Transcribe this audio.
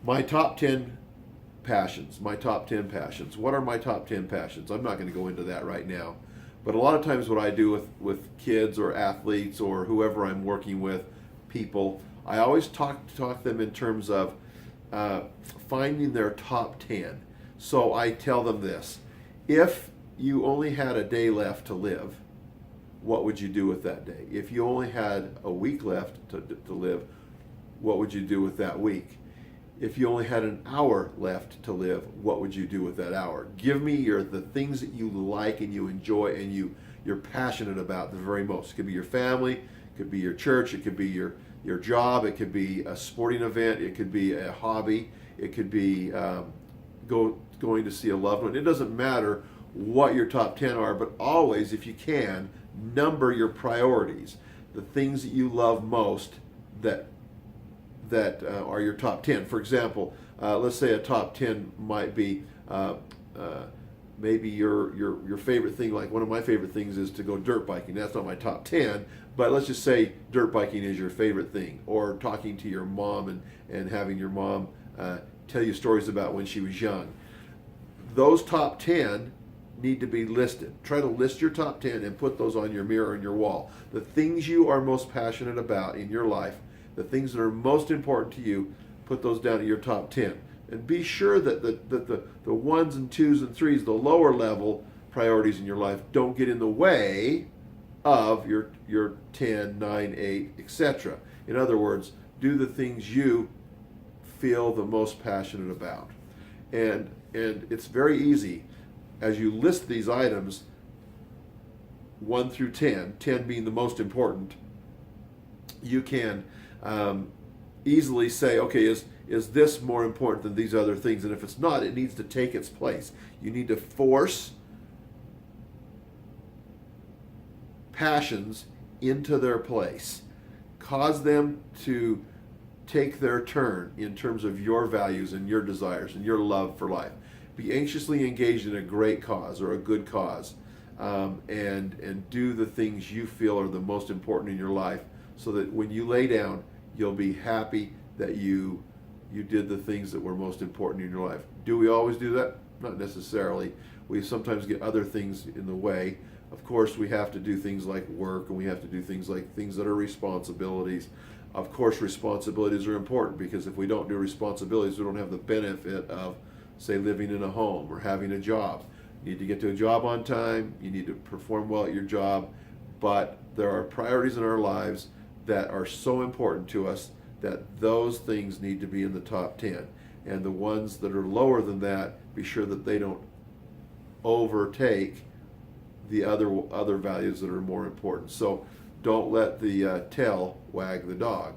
My top 10 passions. My top 10 passions. What are my top 10 passions? I'm not going to go into that right now. But a lot of times, what I do with kids or athletes or whoever I'm working with, people, I always talk them in terms of finding their top 10. So I tell them this: if you only had a day left to live, what would you do with that day? If you only had a week left to live, what would you do with that week? If you only had an hour left to live, what would you do with that hour? Give me the things that you like and you enjoy and you're passionate about the very most. It could be your family, it could be your church, it could be your job, it could be a sporting event, it could be a hobby, it could be going to see a loved one. It doesn't matter what your top 10 are, but always, if you can, number your priorities, the things that you love most that are your top 10. For example, let's say a top 10 might be maybe your favorite thing. Like one of my favorite things is to go dirt biking. That's not my top 10, but let's just say dirt biking is your favorite thing, or talking to your mom and having your mom tell you stories about when she was young. Those top 10 need to be listed. Try to list your top 10 and put those on your mirror and your wall. The things you are most passionate about in your life, the things that are most important to you, put those down to your top 10. And be sure that the ones and twos and threes, the lower level priorities in your life, don't get in the way of your 10, 9, 8, etc. In other words, do the things you feel the most passionate about. And it's very easy as you list these items, 1 through 10, 10 being the most important. You can easily say, okay, is this more important than these other things? And if it's not, it needs to take its place. You need to force passions into their place. Cause them to take their turn in terms of your values and your desires and your love for life. Be anxiously engaged in a great cause or a good cause, and do the things you feel are the most important in your life, so that when you lay down, you'll be happy that you did the things that were most important in your life. Do we always do that? Not necessarily. We sometimes get other things in the way. Of course, we have to do things like work, and we have to do things that are responsibilities. Of course, responsibilities are important, because if we don't do responsibilities, we don't have the benefit of, say, living in a home or having a job. You need to get to a job on time. You need to perform well at your job. But there are priorities in our lives that are so important to us that those things need to be in the top 10. And the ones that are lower than that, be sure that they don't overtake the other values that are more important. So don't let the tail wag the dog.